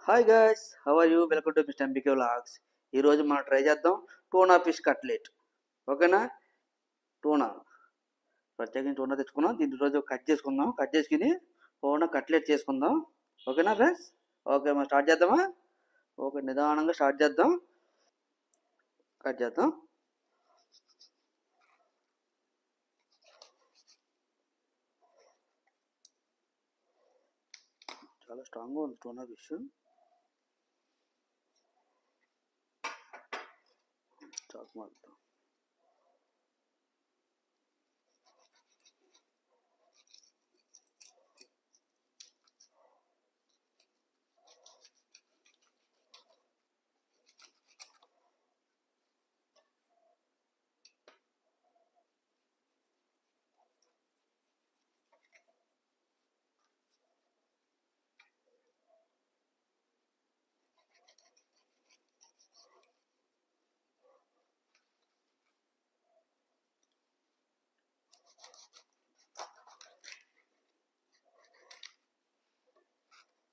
Hi guys, how are you? Welcome to mister MBK vlogs. ఈరోజు మనం try చేద్దాం tuna fish cutlet. ఓకేనా? టూనా ప్రత్యేకించి టూనా తెచ్చుకున్నాం. దీన్ని రోజు కట్ చేసుకుని టూనా కట్లెట్ చేసుకుందాం. ఓకేనా ఫ్రెండ్స్? ఓకే, మనం స్టార్ట్ చేద్దామా? ఓకే, నిదానంగా స్టార్ట్ చేద్దాం. కట్ చేద్దాం. చాలా స్ట్రాంగ్గా ఉంది టూనా ఫిష్. చాకు మారుతాం.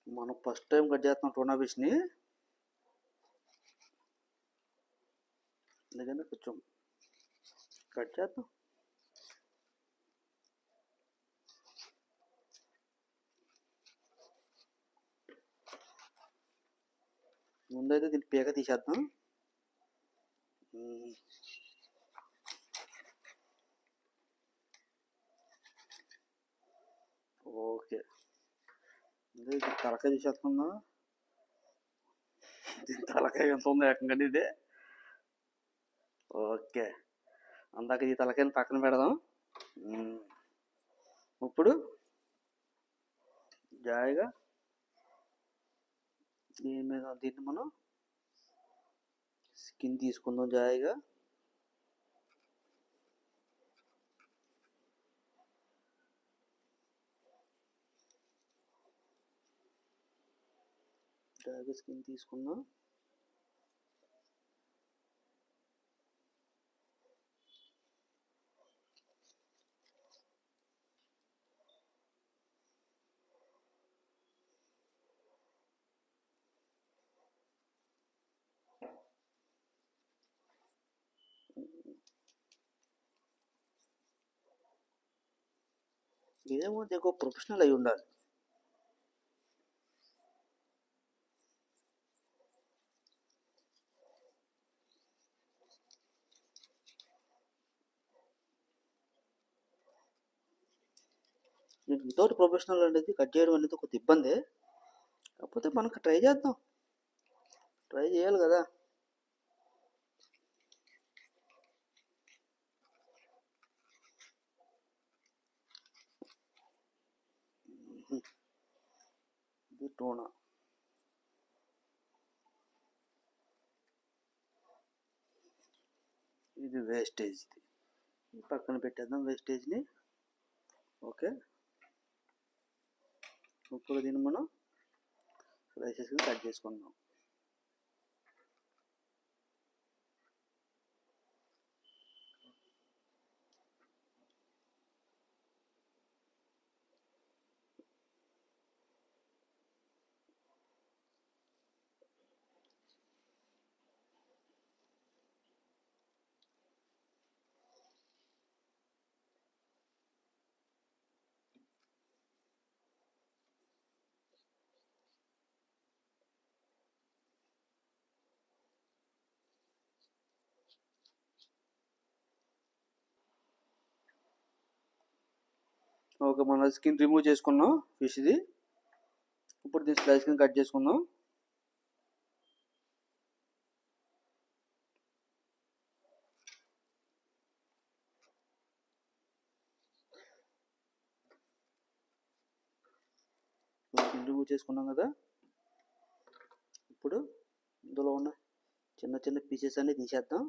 మనం ఫస్ట్ టైం కట్ చేస్తున్నాం టూనా ఫిష్ని, అందుకని కొంచెం కట్ చేద్దాం. ముందైతే దీన్ని పీక తీసేద్దాం. ఓకే, దీని తలకాయ తీసేసుకుందాం. దీని తలకాయ ఎంత ఉందో ఏకంగా ఇదే. ఓకే, అందాక ఈ తలకాయని పక్కన పెడదాం. ఇప్పుడు జాయిగా దీన్ని మనం స్కిన్ తీసుకుందాం. జాయిగా స్కిన్ తీసుకుందాం. ఇదేమో ఇంకో ప్రొఫెషనల్ అయి ఉండాలి. వితౌట్ ప్రొఫెషనల్ అనేది కట్ చేయడం అనేది కొద్ది ఇబ్బంది. కాకపోతే మనకు ట్రై చేద్దాం. ట్రై చేయాలి కదా. ఇది టూనా. ఇది వేస్టేజ్. పక్కన పెట్టేద్దాం వేస్టేజ్ని. ఓకే, ఇప్పుడు దీన్ని మనం స్లైసెస్గా కట్ చేసుకుందాం. ఓకే, మనం స్కిన్ రిమూవ్ చేసుకున్నాం ఫిష్ది. ఇప్పుడు దీన్ని స్లైస్ కింద కట్ చేసుకుందాం. స్కిన్ రిమూవ్ చేసుకున్నాం కదా. ఇప్పుడు ఇందులో ఉన్న చిన్న చిన్న పీసెస్ అన్ని తీసేద్దాం.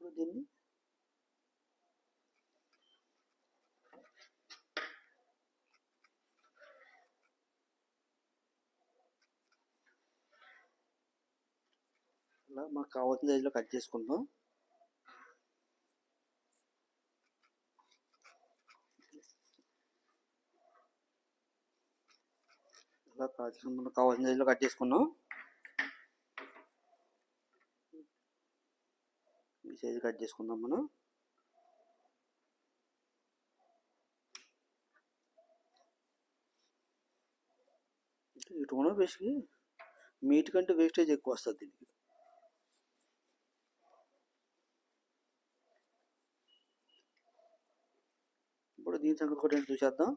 ఇప్పుడు దీన్ని ఇలా మనకు కావాల్సిన సైజులో కట్ చేసుకుందాం. ఇలా మనకు కావాల్సిన సైజులో కట్ చేసుకున్నాం. ఈ సైజు కట్ చేసుకుందాం మనం. ఈ టూనా ఫిష్కి మీట్ కంటే వేస్టేజ్ ఎక్కువ వస్తుంది దీనికి. ఇప్పుడు దీని సంగతి కూడా చూసేద్దాం.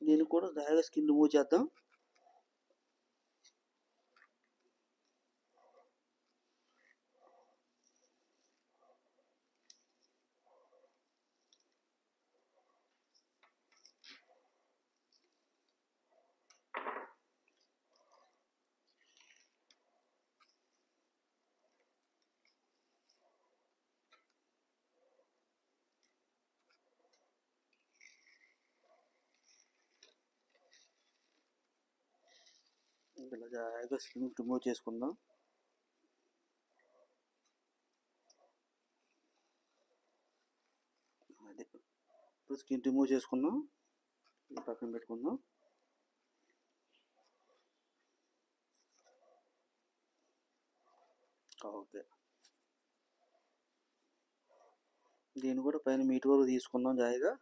దీనికి కూడా జాయిగా స్కిన్ రిమూవ్ చేద్దాం. ఇలా జాయిగా స్కిన్ రిమూవ్ చేసుకుందాం. అది ఇప్పుడు స్కిన్ రిమూవ్ చేసుకుందాం. పక్కన పెట్టుకుందాం. ఓకే, దీన్ని కూడా పైన మీట్ వరకు తీసుకుందాం జాయిగా.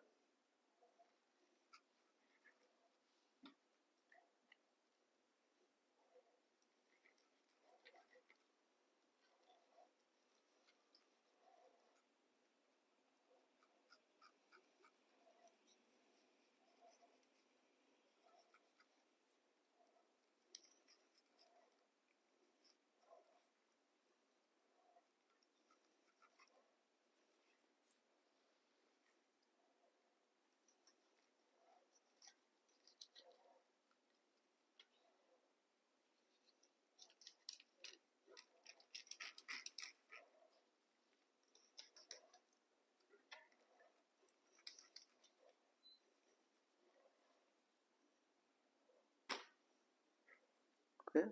ఓకే,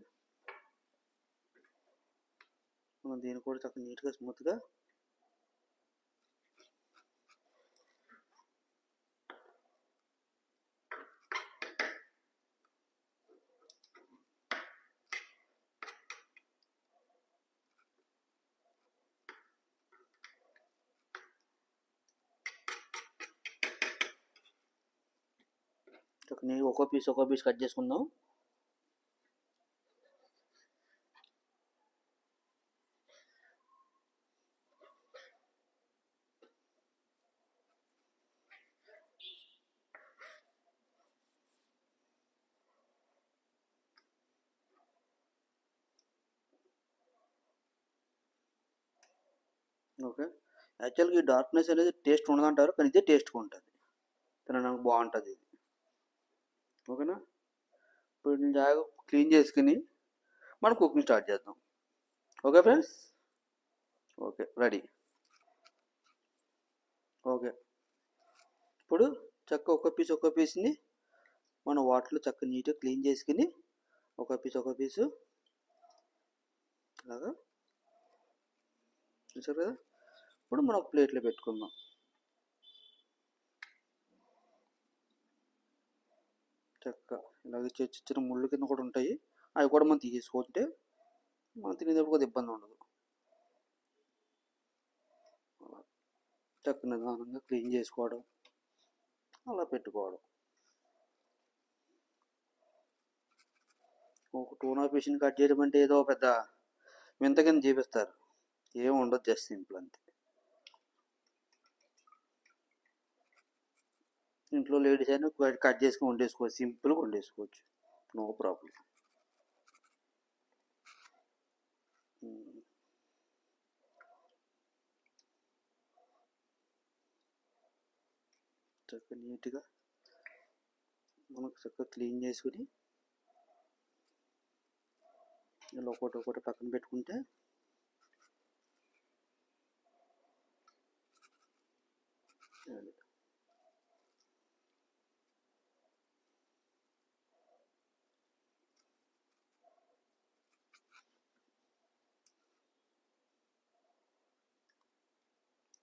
మనం దీన్ని కూడా చక్కగా నీట్గా స్మూత్గా ఒక్కో పీస్ కట్ చేసుకుందాం. ఓకే, యాక్చువల్గా ఈ డార్క్నెస్ అనేది టేస్ట్ ఉండదంటారు, కానీ ఇదే టేస్ట్గా ఉంటుంది, తినడానికి బాగుంటుంది ఇది. ఓకేనా, ఇప్పుడు నేను జాగ్రత్తగా క్లీన్ చేసుకుని మనం కుకింగ్ స్టార్ట్ చేద్దాం. Okay friends, okay ready. Okay, ఇప్పుడు చక్కగా ఒక్కో పీస్ని మనం వాటర్లో చక్కగా నీట్గా క్లీన్ చేసుకుని ఒక్కో పీసు అలాగా చూసారు కదా. ఇప్పుడు మనం ఒక ప్లేట్లో పెట్టుకుందాం. చక్కగా ఇలాగ చిన్న ముళ్ళు కింద కూడా ఉంటాయి, అవి కూడా మనం తీసేసుకుంటే మనం తినేటప్పుడు కొద్దిగా ఇబ్బంది ఉండదు. చక్కగా నిదానంగా క్లీన్ చేసుకోవడం, అలా పెట్టుకోవడం. ఒక టూనా ఫిష్ని కట్ చేయడం అంటే ఏదో పెద్ద వింత కింద చూపిస్తారు, ఏమి ఉండదు, జస్ట్ సింపుల్ అంతే. ఇంట్లో లేడీస్ అయినా కట్ చేసుకుని వండేసుకోవచ్చు, సింపుల్గా వండేసుకోవచ్చు, నో ప్రాబ్లం. చక్కగా నీట్గా మనకు చక్కగా క్లీన్ చేసుకుని ఇలా ఒకటి పక్కన పెట్టుకుంటే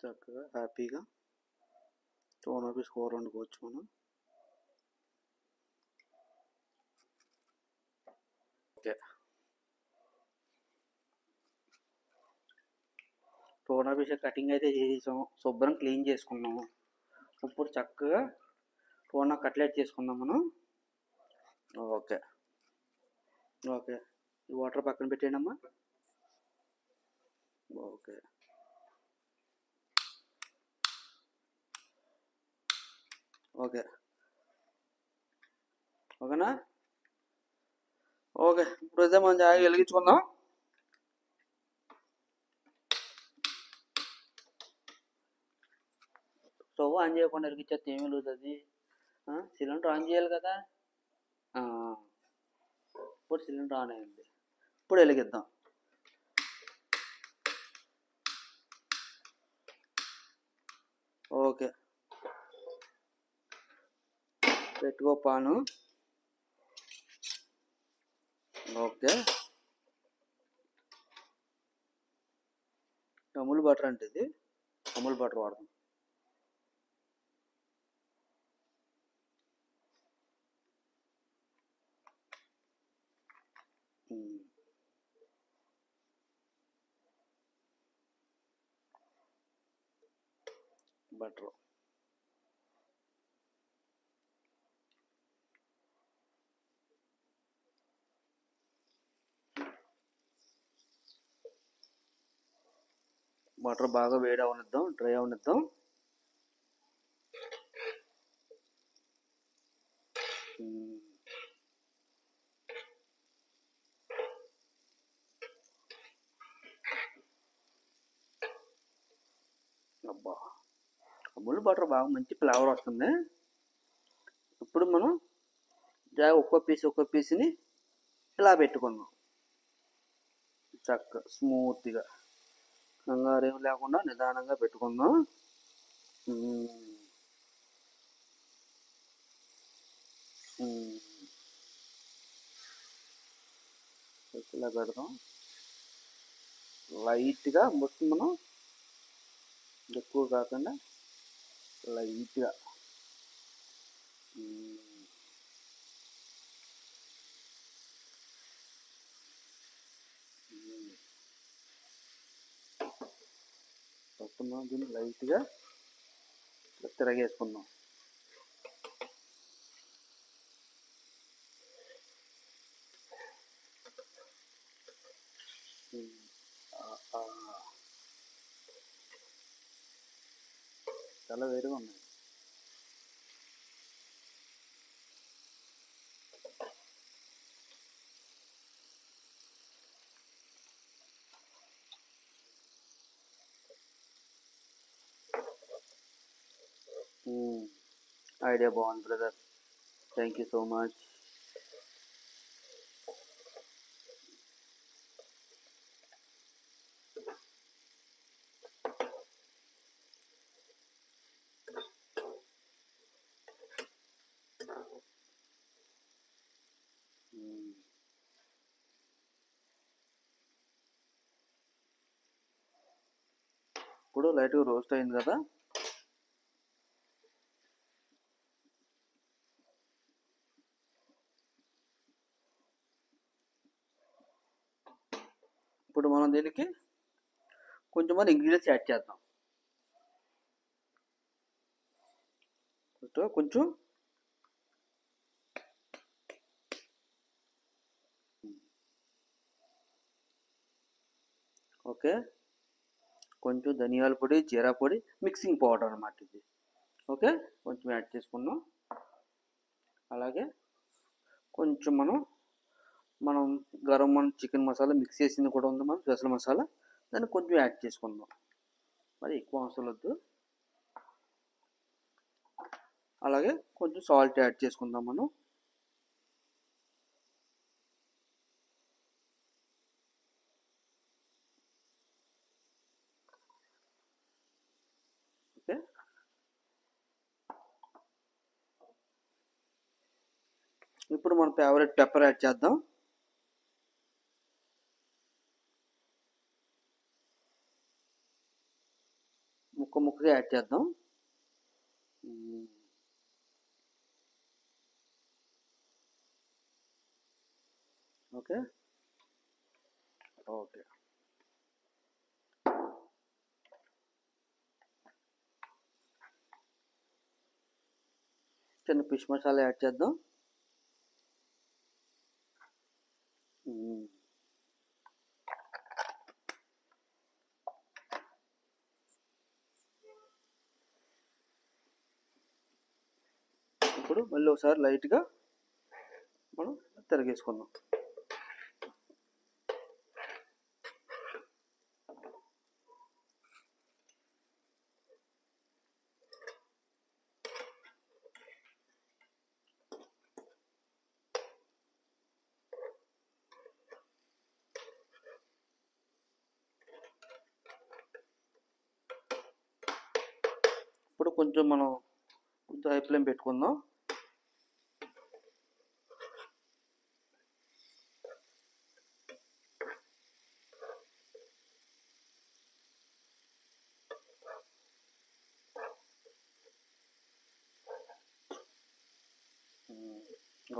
చక్కగా హ్యాపీగా టోనా ఫిష్ కూర వండుకోవచ్చు మనం. ఓకే, టోనా ఫిష్ కటింగ్ అయితే చేసేసాం, శుభ్రం క్లీన్ చేసుకున్నాము. ఇప్పుడు చక్కగా టోనా కట్లెట్ చేసుకుందాం మనం. ఓకే ఓకే, ఈ వాటర్ పక్కన పెట్టేయండి అమ్మా. ఓకే ఓకే ఓకేనా. ఓకే, ఇప్పుడైతే మనం జాగ్రత్తగా వెలిగించుకుందాం. స్టవ్ ఆన్ చేయకుండా వెలిగించేస్తే ఏమి వెలుగుతుంది? సిలిండర్ ఆన్ చేయాలి కదా. ఇప్పుడు సిలిండర్ ఆన్ అయింది, ఇప్పుడు వెలిగిద్దాం. ఓకే, పెట్టుకో పాను. ఓకే, అమూల్ బటర్ అంటే ఇది, అమూల్ బటర్ వాడదాం. బటర్ బటర్ బాగా వేడి అవనిద్దాం, డ్రై అవనిద్దాం. అబ్బా, అమూల్ బటర్ బాగా మంచి ఫ్లేవర్ వస్తుంది. ఇప్పుడు మనం ఒక్కో పీస్ని ఇలా పెట్టుకుందాం, చక్కగా స్మూత్గా, కంగారేం లేకుండా నిదానంగా పెట్టుకుందాం. ఇలా పెడదాం లైట్గా, మొత్తం మనం ఎక్కువ కాకుండా లైట్గా. మొత్తం మనం దీన్ని లైట్గా తిరగేసుకుందాం. చాలా వేడిగా ఉన్నాయి. ఐడియా బాగుంది brother, thank you so much. ఇప్పుడు లైట్గా రోస్ట్ అయింది కదా. ఇప్పుడు మనం దీనికి కొంచెం మన ఇంగ్రీడియంట్స్ యాడ్ చేద్దాం. కొంచెం ఓకే, కొంచెం ధనియాల పొడి, జీరా పొడి, మిక్సింగ్ పౌడర్ అన్నమాట ఇది. ఓకే, కొంచెం యాడ్ చేసుకున్నాం. అలాగే కొంచెం మనం గరం చికెన్ మసాలా మిక్స్ చేసింది కూడా ఉంది, మనం స్పెషల్ మసాలా, దాన్ని కొంచెం యాడ్ చేసుకుందాం. మరి ఎక్కువ అవసరం వద్దు. అలాగే కొంచెం సాల్ట్ యాడ్ చేసుకుందాం మనం. ఓకే, ఇప్పుడు మన ఫేవరెట్ పెప్పర్ యాడ్ చేద్దాం. ముక్కగా యాడ్ చేద్దాం. ఓకే ఓకే చిన్న ఫిష్ మసాలా యాడ్ చేద్దాం. ఇప్పుడు మళ్ళీ ఒకసారి లైట్గా మనం తిరగేసుకుందాం. ఇప్పుడు కొంచెం మనం హై ఫ్లేమ్ పెట్టుకుందాం.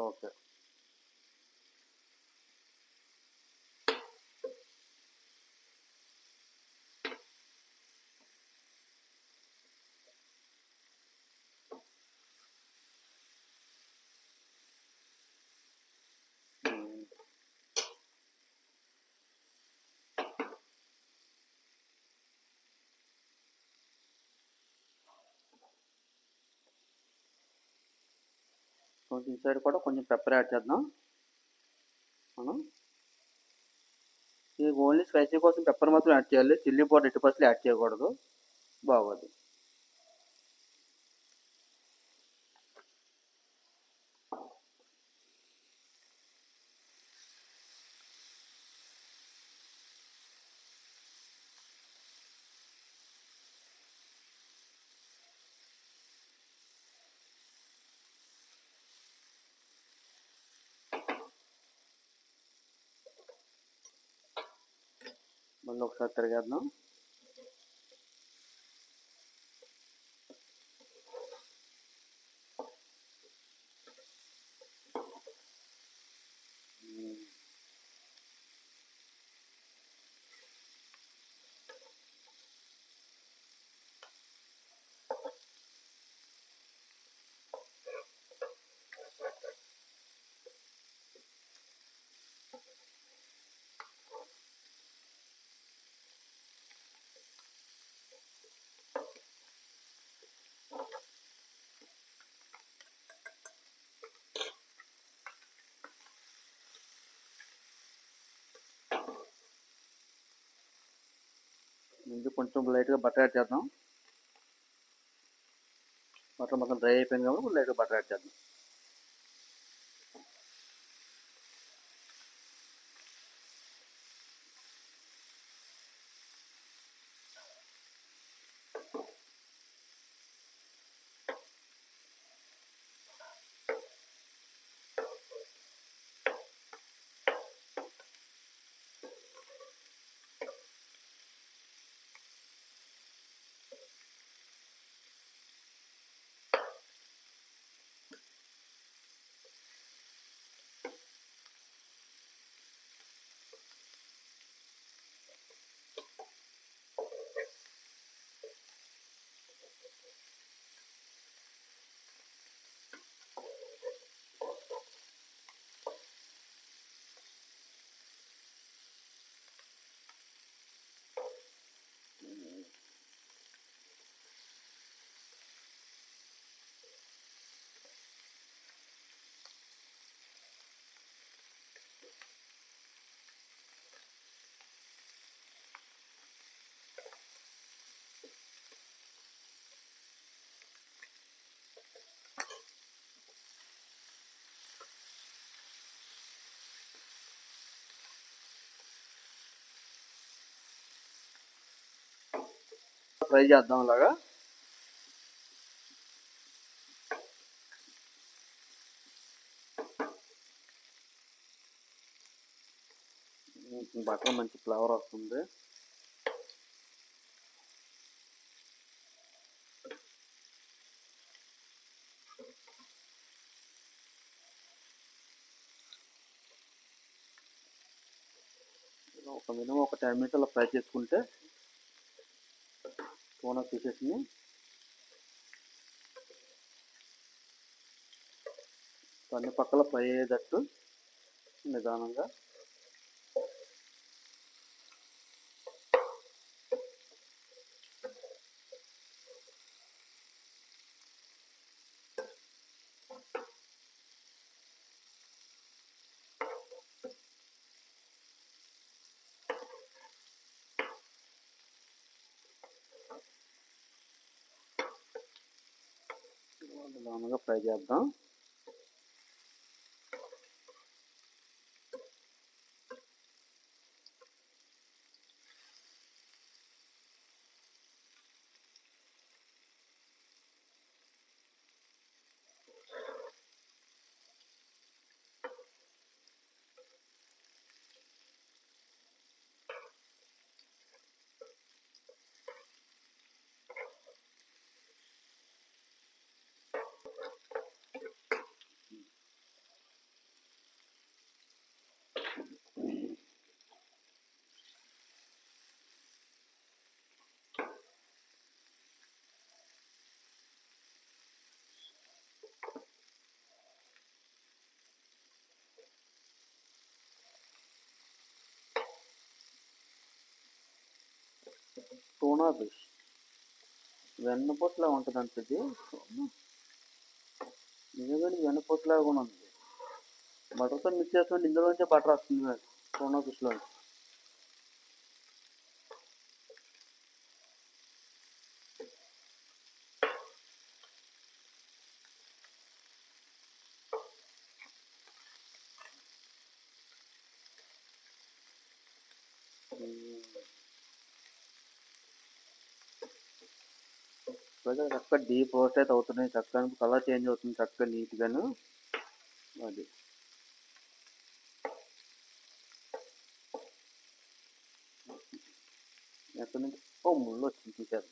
ఓకే కొంచెం ఈ సైడ్ కూడా కొంచెం పెప్పర్ యాడ్ చేద్దాం. మనం ఈ ఓన్లీ స్పైసీ కోసం పెప్పర్ మాత్రం యాడ్ చేయాలి. చిల్లీ పౌడర్ 80% యాడ్ చేయకూడదు, బాగోదు. మళ్ళీ ఒకసారి తిరిగేద్దాం. ముందు కొంచెం లైట్గా బటర్ యాడ్ చేద్దాం. బటర్ మొత్తం డ్రై అయిపోయింది కాబట్టి లైట్గా బటర్ యాడ్ చేద్దాం. ఫ్రై చేద్దాం ఇలాగా. బటర్ మంచి ఫ్లేవర్ వస్తుంది. మినిమం ఒక 10 మినిట్స్ అలా ఫ్రై చేసుకుంటే టూనా పీసెస్ని అన్ని పక్కల ఫ్రై అయ్యేటట్టు నిదానంగా నిదానంగా ఫ్రై చేద్దాం. టూనా ఫిష్ వెన్నపూసలా ఉంటుంది అంటే ఇది నిజంగా వెన్నపూసలా కూడా ఉంది. బటర్తో మిక్స్ చేస్తుంటే ఇందులోంచే బటర్ వస్తుంది టూనా ఫిష్లో. చక్కగా డీప్ రోస్ట్ అయితే అవుతున్నాయి, చక్కగా కలర్ చేంజ్ అవుతుంది చక్కగా నీట్గాను. అది ఎక్కడి నుంచి ముళ్ళు వచ్చింది తీసారు.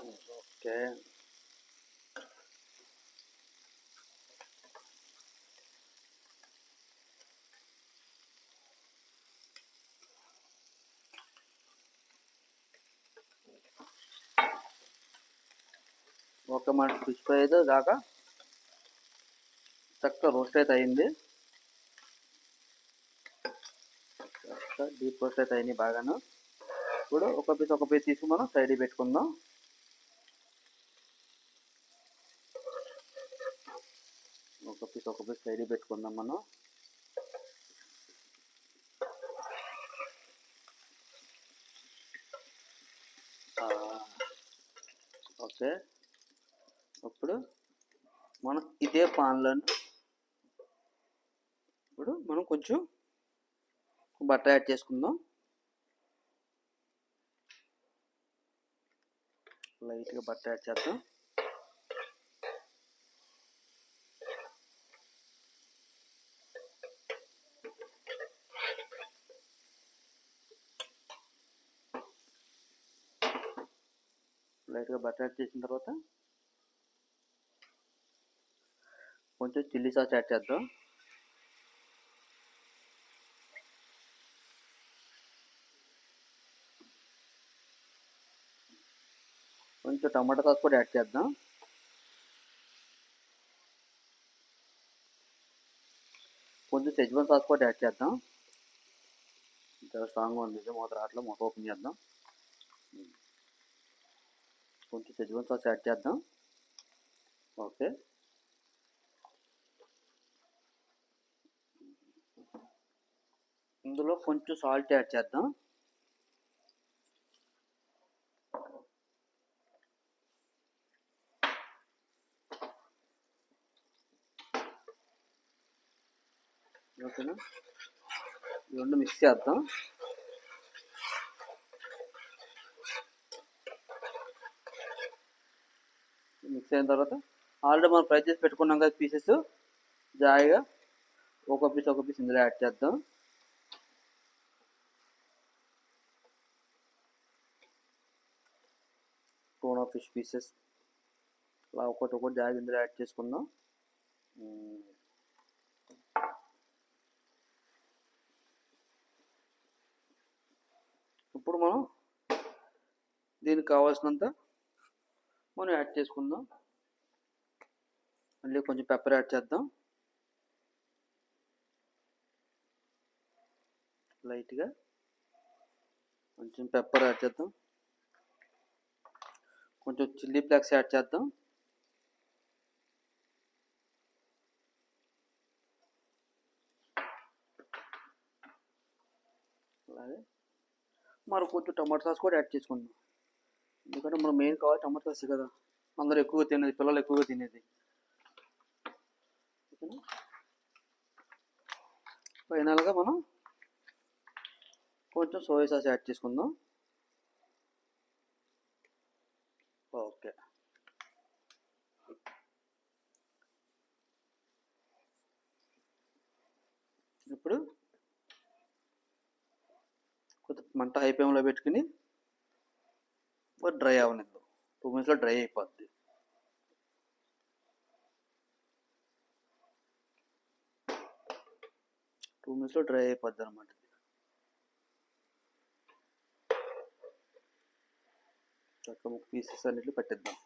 Okay, okay. మన ఫిష్ ఫ్రై అయితే దాకా చక్కగా రోస్ట్ అయితే అయింది. డీప్ రోస్ట్ అయితే అయింది బాగాను. ఇప్పుడు ఒక పీస్ తీసుకుని మనం సైడ్ పెట్టుకుందాం. ఒక పీస్ సైడ్ పెట్టుకుందాం మనం. ఓకే, ఇప్పుడు మనం ఇదే పాన్లో ఇప్పుడు మనం కొంచెం బటర్ యాడ్ చేసుకుందాం. లైట్గా బటర్ యాడ్ చేద్దాం. లైట్గా బటర్ యాడ్ చేసిన తర్వాత కొంచెం చిల్లీ సాస్ యాడ్ చేద్దాం. కొంచెం టమాటా సాస్ కూడా యాడ్ చేద్దాం. కొంచెం షెజ్వాన్ సాస్ కూడా యాడ్ చేద్దాం. చాలా స్ట్రాంగ్గా ఉంది ఇది, మూత రావట్లేదు. మూత ఓపెన్ చేద్దాం. కొంచెం షెజ్వాన్ సాస్ యాడ్ చేద్దాం. ఓకే, ఇందులో కొంచెం సాల్ట్ యాడ్ చేద్దాం. ఓకేనా, ఈ రెండు మిక్స్ చేద్దాం. మిక్స్ అయిన తర్వాత ఆల్రెడీ మనం ఫ్రై చేసి పెట్టుకున్నాం కదా పీసెస్, జాయిగా ఒక పీస్ ఇందులో యాడ్ చేద్దాం. టూనా ఫిష్ పీసెస్ అలా ఒకటి జాయిగా ఇందులో యాడ్ చేసుకుందాం. ఇప్పుడు మనం దీనికి కావాల్సినంత మనం యాడ్ చేసుకుందాం. మళ్ళీ కొంచెం పెప్పర్ యాడ్ చేద్దాం, లైట్గా కొంచెం పెప్పర్ యాడ్ చేద్దాం. కొంచెం చిల్లీ ఫ్లేక్స్ యాడ్ చేద్దాం. అలాగే మరి కొంచెం టమాటో సాస్ కూడా యాడ్ చేసుకుందాం. ఎందుకంటే మనం మెయిన్ కావాలి టమాటో సాస్ కదా, అందరూ ఎక్కువగా తినేది, పిల్లలు ఎక్కువగా తినేది. ఓకేనా, ఫైనల్గా మనం కొంచెం సోయా సాస్ యాడ్ చేసుకుందాం. ఓకే, ఇప్పుడు కొంచెం మంట హై ఫ్లేమ్లో పెట్టుకుని డ్రై అవనిద్దాం. 2 minutesలో డ్రై అయిపోద్ది. అనమాట. చక్క పీసెస్ అన్నిటిని పెట్టిద్దాం.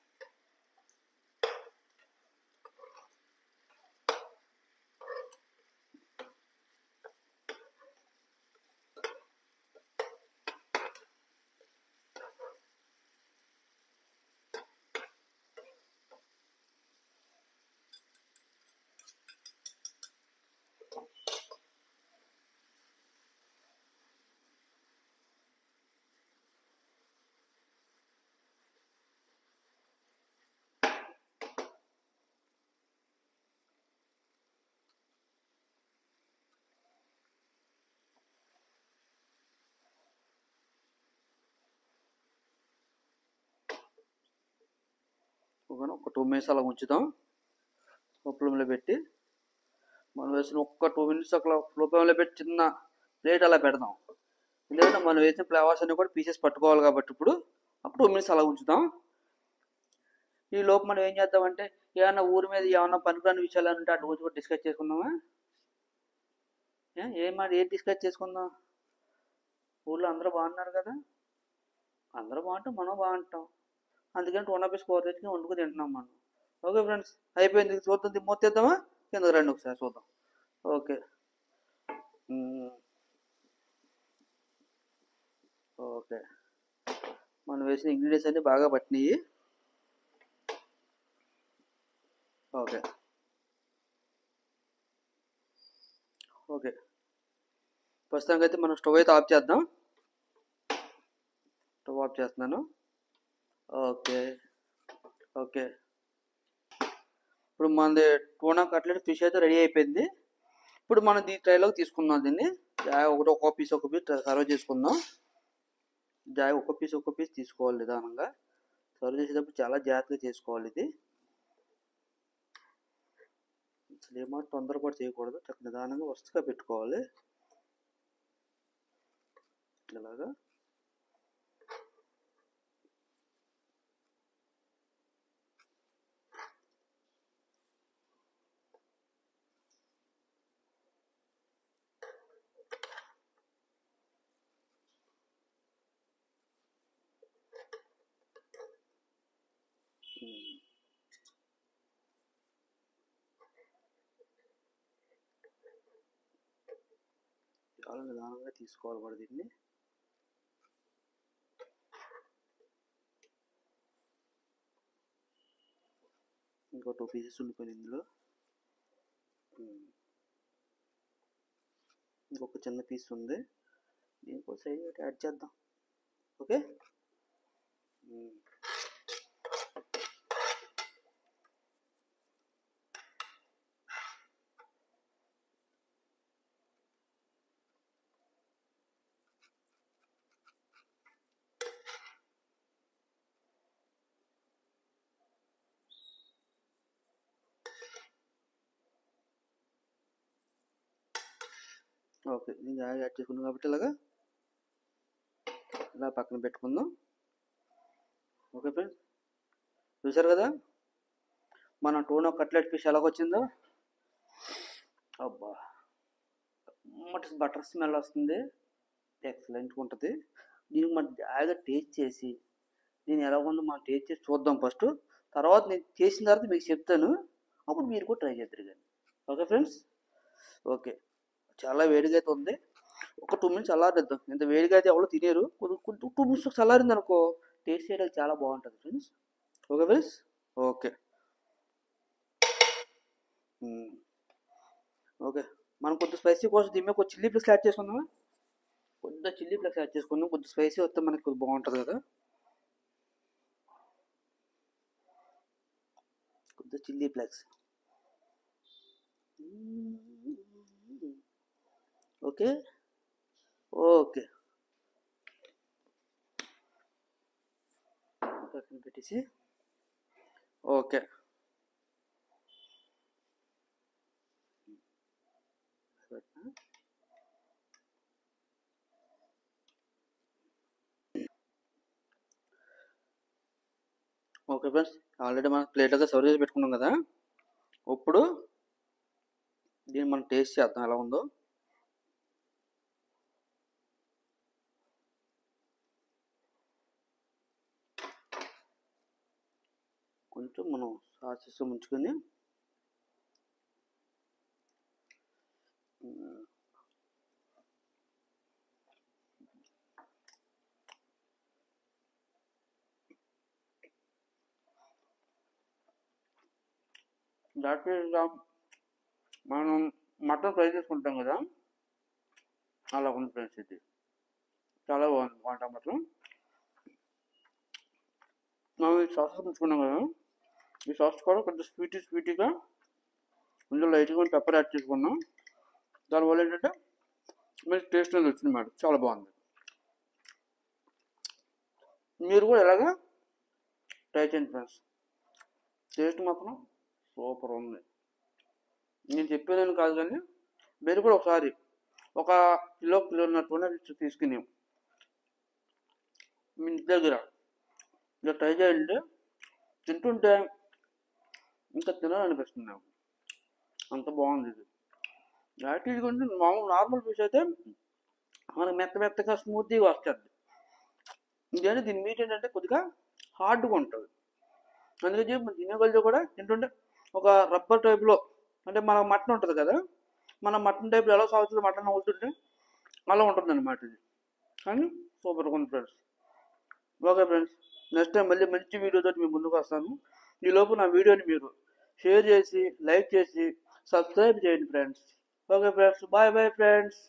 ఒక 2 minutes అలా ఉంచుదాం లో ఫ్లేమ్లో పెట్టి. మనం వేసిన ఒక్క 2 minutes అట్లా లో ఫ్లేమ్లో పెట్టి చిన్న ప్లేట్ అలా పెడదాం. ఎందుకంటే మనం వేసిన ఫ్లేవర్స్ అన్ని కూడా పీసెస్ పట్టుకోవాలి కాబట్టి ఇప్పుడు 2 minutes అలా ఉంచుదాం. ఈ లోపు మనం ఏం చేద్దామంటే ఏమన్నా ఊరి మీద ఏమన్నా పనికిరాని విషయాలు ఉంటే అటు గురించి కూడా డిస్కస్ చేసుకుందామా? ఏం డిస్కస్ చేసుకుందాం? ఊళ్ళో అందరూ బాగున్నారు కదా, అందరూ బాగుంటాం, మనం బాగుంటాం. అందుకని టూనా ఫిష్ కూర తెచ్చుకుని వండుకు తింటున్నాం మనం. ఓకే ఫ్రెండ్స్, అయిపోయింది. చూద్దాం, మూతేద్దామా? కిందకు రండి ఒకసారి చూద్దాం. ఓకే, ఓకే, మనం వేసిన ఇంగ్రీడియంట్స్ అన్నీ బాగా పట్టినాయి. ఓకే, ఓకే, ప్రస్తుతానికి అయితే మనం స్టవ్ అయితే ఆఫ్ చేద్దాం. స్టవ్ ఆఫ్ చేస్తున్నాను. ఓకే, ఓకే, ఇప్పుడు మనది టూనా కట్లెట్ ఫిష్ అయితే రెడీ అయిపోయింది. ఇప్పుడు మనం ఈ ట్రైలోకి తీసుకుందాం. దీన్ని ఒక పీస్ సర్వ్ చేసుకుందాం. ఒక పీస్ తీసుకోవాలి నిదానంగా. సర్వ్ చేసేటప్పుడు చాలా జాగ్రత్తగా చేసుకోవాలి. ఇది అసలు ఏమాట తొందరపాటు చేయకూడదు, చక్కగా నిదానంగా వరుసగా పెట్టుకోవాలి. ఇలాగా చాలా నిదానంగా తీసుకోవాలి కూడా దీన్ని. ఇంకో 2 పీసెస్ ఉండిపోయింది ఇందులో. ఇంకొక చిన్న పీస్ ఉంది, దీనికి సైడ్ యాడ్ చేద్దాం. ఓకే. ఓకే, దీన్ని యాడ్ చేసుకున్నాం కాబట్టి ఇలా పక్కన పెట్టుకుందాం. ఓకే ఫ్రెండ్స్, చూసారు కదా మన టూనా కట్లెట్ ఫిష్ ఎలాగొచ్చిందో. అబ్బా, బటర్ స్మెల్ వస్తుంది, ఎక్సలెంట్గా ఉంటుంది. దీనికి మనం జాగ్రత్తగా టేస్ట్ చేసి దీన్ని ఎలా ఉందో మనం టేస్ట్ చేసి చూద్దాం ఫస్ట్. తర్వాత నేను చేసిన తర్వాత మీకు చెప్తాను, అప్పుడు మీరు కూడా ట్రై చేద్దరు కానీ. Okay friends. ఓకే, చాలా వేడిగా అయితే ఉంది. ఒక 2 మినిట్స్ చల్లారిద్దాం. ఇంత వేడిగా అయితే ఎవరు తినేరు. 2 మినిట్స్ చల్లారింది అనుకో, టేస్ట్ చేయడానికి చాలా బాగుంటుంది friends. Okay friends. Okay. Okay, మనం కొద్దిగా స్పైసీ కోసం దీని కొద్దిగా చిల్లీ ఫ్లేక్స్ యాడ్ చేసుకుందామా? కొద్దిగా చిల్లీ ఫ్లేక్స్ యాడ్ చేసుకుందాం, కొద్దిగా స్పైసీ వస్తే మనకి కొద్దిగా బాగుంటుంది కదా. కొద్దిగా చిల్లీ ఫ్లేక్స్. ఓకే. ఓకే, పక్కన పెట్టేసి. ఓకే, ఓకే ఫ్రెండ్స్, ఆల్రెడీ మనం ప్లేట్గా సర్వ్ చేసి పెట్టుకున్నాం కదా. ఇప్పుడు దీన్ని మనం టేస్ట్ చేద్దాం ఎలా ఉందో. కొంచెం మనం సాసెస్ ముంచుకొని దాంట్లో మనం మటన్ ఫ్రై చేసుకుంటాం కదా, అలా ఉంది ఫ్రెండ్స్. ఇది చాలా బాగుంది వంట మాత్రం. మనం ఈ సాసెస్ ముంచుకున్నాం కదా, ఈ సాస్ కూడా కొంచెం స్వీటీగా ఇందులో లైట్గా పెప్పర్ యాడ్ చేసుకున్నాం. దానివల్ల ఏంటంటే మంచి టేస్ట్ అనేది వచ్చింది మేడం, చాలా బాగుంది. మీరు కూడా ఎలాగా ట్రై చేయండి ఫ్రెండ్స్, టేస్ట్ మాత్రం సూపర్ ఉంది. నేను చెప్పేదని కాదు కానీ మీరు కూడా ఒకసారి ఒక కిలోన్నర తీసుకుని మీ ఇంటి దగ్గర ఇలా ట్రై చేయండి. తింటుంటే ఇంకా తినాలనిపిస్తుంది, అంత బాగుంది ఇది. యాక్టివ్గా ఉంటే మామూలు నార్మల్ ఫిష్ అయితే మనకు మెత్తగా స్మూత్గా వస్తుంది. ఇంకేంటే దీని మీట్ ఏంటంటే కొద్దిగా హార్డ్గా ఉంటుంది. అందుకని మనం తినేగలితో కూడా తింటుంటే ఒక రబ్బర్ టైప్లో, అంటే మన మటన్ ఉంటుంది కదా, మన మటన్ టైప్లో ఎలా సాగుతుంది మటన్ అవుతుంటే అలా ఉంటుంది అన్నమాట ఇది. కానీ సూపర్గా ఉంది friends. Okay friends, next time మళ్ళీ మంచి వీడియోతో మీ ముందుకు వస్తాను. ఈలోపు నా వీడియోని మీరు షేర్ చేసి, లైక్ చేసి, సబ్స్క్రైబ్ చేయండి friends. Okay friends, bye friends.